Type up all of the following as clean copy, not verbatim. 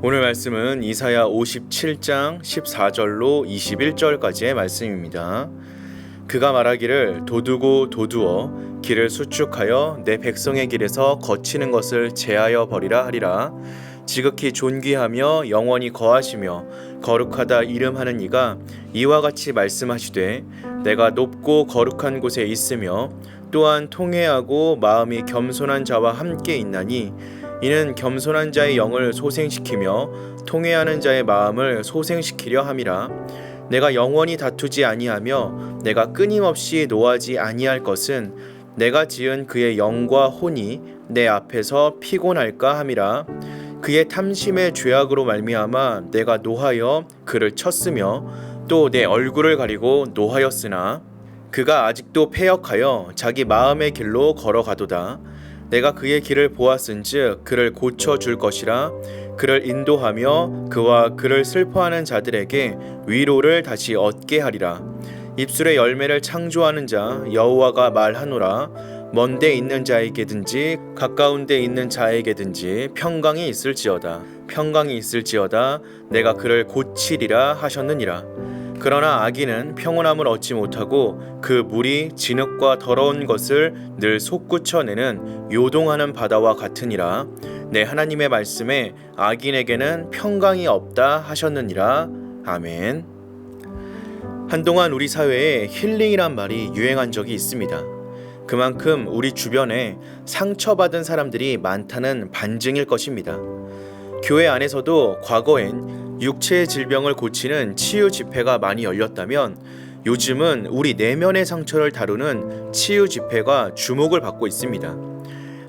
오늘 말씀은 이사야 57장 14절로 21절까지의 말씀입니다. 그가 말하기를 도두고 도두어 길을 수축하여 내 백성의 길에서 거치는 것을 제하여 버리라 하리라. 지극히 존귀하며 영원히 거하시며 거룩하다 이름하는 이가 이와 같이 말씀하시되 내가 높고 거룩한 곳에 있으며 또한 통회하고 마음이 겸손한 자와 함께 있나니 이는 겸손한 자의 영을 소생시키며 통회하는 자의 마음을 소생시키려 함이라. 내가 영원히 다투지 아니하며 내가 끊임없이 노하지 아니할 것은 내가 지은 그의 영과 혼이 내 앞에서 피곤할까 함이라. 그의 탐심의 죄악으로 말미암아 내가 노하여 그를 쳤으며 또 내 얼굴을 가리고 노하였으나 그가 아직도 패역하여 자기 마음의 길로 걸어가도다. 내가 그의 길을 보았은즉 그를 고쳐줄 것이라. 그를 인도하며 그와 그를 슬퍼하는 자들에게 위로를 다시 얻게 하리라. 입술의 열매를 창조하는 자 여호와가 말하노라. 먼 데 있는 자에게든지 가까운 데 있는 자에게든지 평강이 있을지어다. 평강이 있을지어다. 내가 그를 고치리라 하셨느니라. 그러나 악인은 평온함을 얻지 못하고 그 물이 진흙과 더러운 것을 늘 솟구쳐내는 요동하는 바다와 같으니라. 내 하나님의 말씀에 악인에게는 평강이 없다 하셨느니라. 아멘. 한동안 우리 사회에 힐링이란 말이 유행한 적이 있습니다. 그만큼 우리 주변에 상처받은 사람들이 많다는 반증일 것입니다. 교회 안에서도 과거엔 육체의 질병을 고치는 치유 집회가 많이 열렸다면 요즘은 우리 내면의 상처를 다루는 치유 집회가 주목을 받고 있습니다.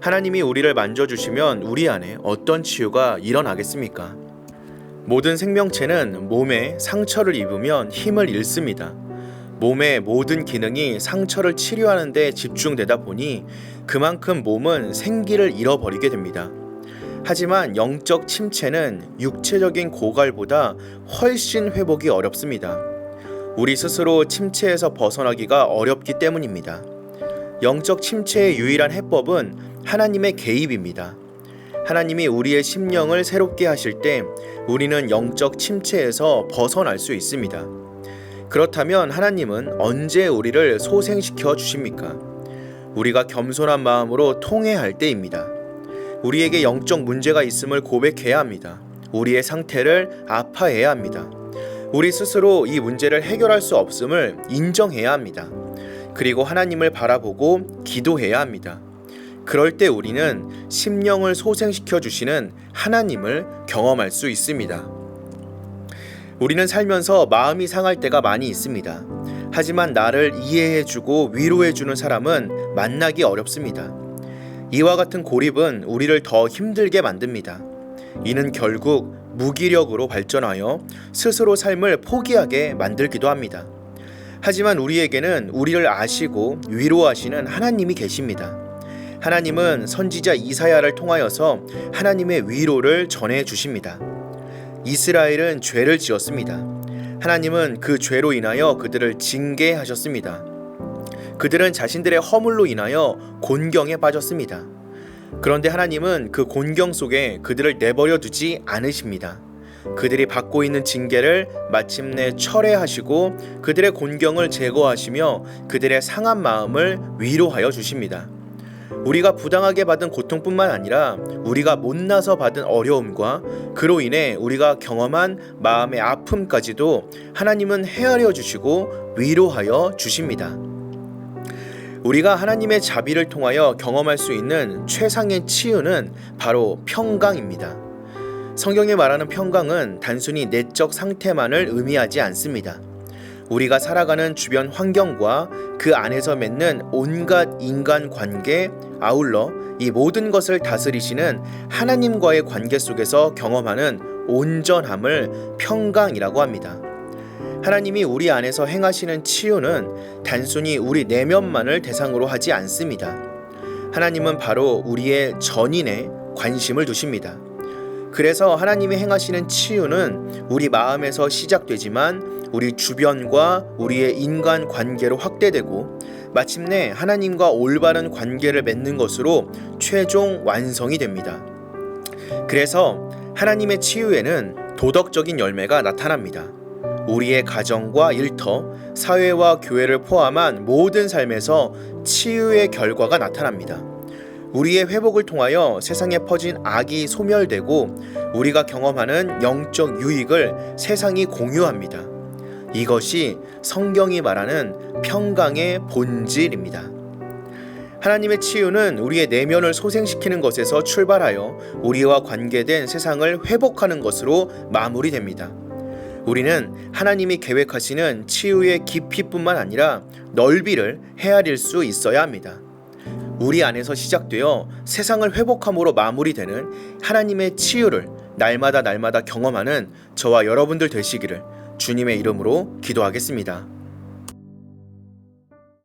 하나님이 우리를 만져주시면 우리 안에 어떤 치유가 일어나겠습니까? 모든 생명체는 몸에 상처를 입으면 힘을 잃습니다. 몸의 모든 기능이 상처를 치료하는 데 집중되다 보니 그만큼 몸은 생기를 잃어버리게 됩니다. 하지만 영적 침체는 육체적인 고갈보다 훨씬 회복이 어렵습니다. 우리 스스로 침체에서 벗어나기가 어렵기 때문입니다. 영적 침체의 유일한 해법은 하나님의 개입입니다. 하나님이 우리의 심령을 새롭게 하실 때 우리는 영적 침체에서 벗어날 수 있습니다. 그렇다면 하나님은 언제 우리를 소생시켜 주십니까? 우리가 겸손한 마음으로 통회할 때입니다. 우리에게 영적 문제가 있음을 고백해야 합니다. 우리의 상태를 아파해야 합니다. 우리 스스로 이 문제를 해결할 수 없음을 인정해야 합니다. 그리고 하나님을 바라보고 기도해야 합니다. 그럴 때 우리는 심령을 소생시켜 주시는 하나님을 경험할 수 있습니다. 우리는 살면서 마음이 상할 때가 많이 있습니다. 하지만 나를 이해해주고 위로해주는 사람은 만나기 어렵습니다. 이와 같은 고립은 우리를 더 힘들게 만듭니다. 이는 결국 무기력으로 발전하여 스스로 삶을 포기하게 만들기도 합니다. 하지만 우리에게는 우리를 아시고 위로하시는 하나님이 계십니다. 하나님은 선지자 이사야를 통하여서 하나님의 위로를 전해 주십니다. 이스라엘은 죄를 지었습니다. 하나님은 그 죄로 인하여 그들을 징계하셨습니다. 그들은 자신들의 허물로 인하여 곤경에 빠졌습니다. 그런데 하나님은 그 곤경 속에 그들을 내버려 두지 않으십니다. 그들이 받고 있는 징계를 마침내 철회하시고 그들의 곤경을 제거하시며 그들의 상한 마음을 위로하여 주십니다. 우리가 부당하게 받은 고통뿐만 아니라 우리가 못나서 받은 어려움과 그로 인해 우리가 경험한 마음의 아픔까지도 하나님은 헤아려 주시고 위로하여 주십니다. 우리가 하나님의 자비를 통하여 경험할 수 있는 최상의 치유는 바로 평강입니다. 성경에 말하는 평강은 단순히 내적 상태만을 의미하지 않습니다. 우리가 살아가는 주변 환경과 그 안에서 맺는 온갖 인간 관계, 아울러 이 모든 것을 다스리시는 하나님과의 관계 속에서 경험하는 온전함을 평강이라고 합니다. 하나님이 우리 안에서 행하시는 치유는 단순히 우리 내면만을 대상으로 하지 않습니다. 하나님은 바로 우리의 전인에 관심을 두십니다. 그래서 하나님이 행하시는 치유는 우리 마음에서 시작되지만 우리 주변과 우리의 인간 관계로 확대되고 마침내 하나님과 올바른 관계를 맺는 것으로 최종 완성이 됩니다. 그래서 하나님의 치유에는 도덕적인 열매가 나타납니다. 우리의 가정과 일터, 사회와 교회를 포함한 모든 삶에서 치유의 결과가 나타납니다. 우리의 회복을 통하여 세상에 퍼진 악이 소멸되고 우리가 경험하는 영적 유익을 세상이 공유합니다. 이것이 성경이 말하는 평강의 본질입니다. 하나님의 치유는 우리의 내면을 소생시키는 것에서 출발하여 우리와 관계된 세상을 회복하는 것으로 마무리됩니다. 우리는 하나님이 계획하시는 치유의 깊이뿐만 아니라 넓이를 헤아릴 수 있어야 합니다. 우리 안에서 시작되어 세상을 회복함으로 마무리되는 하나님의 치유를 날마다 경험하는 저와 여러분들 되시기를 주님의 이름으로 기도하겠습니다.